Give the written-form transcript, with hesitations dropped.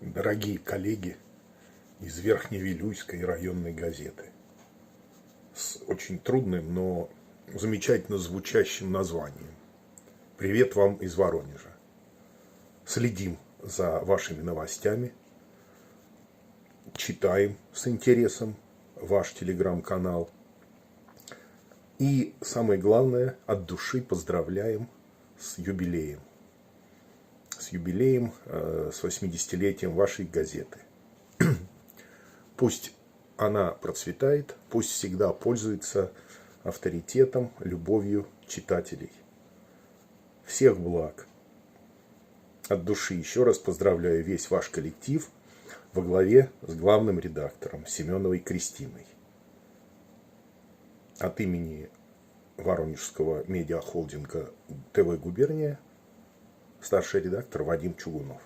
Дорогие коллеги из Верхневилюйской районной газеты с очень трудным, но замечательно звучащим названием. Привет вам из Воронежа. Следим за вашими новостями, читаем с интересом ваш телеграм-канал. И самое главное, от души поздравляем с юбилеем. С юбилеем, с 80-летием вашей газеты. Пусть она процветает, пусть всегда пользуется авторитетом, любовью читателей. Всех благ. От души еще раз поздравляю весь ваш коллектив во главе с главным редактором Семеновой Кристиной. От имени Воронежского медиахолдинга ТВ «Губерния» старший редактор Вадим Чугунов.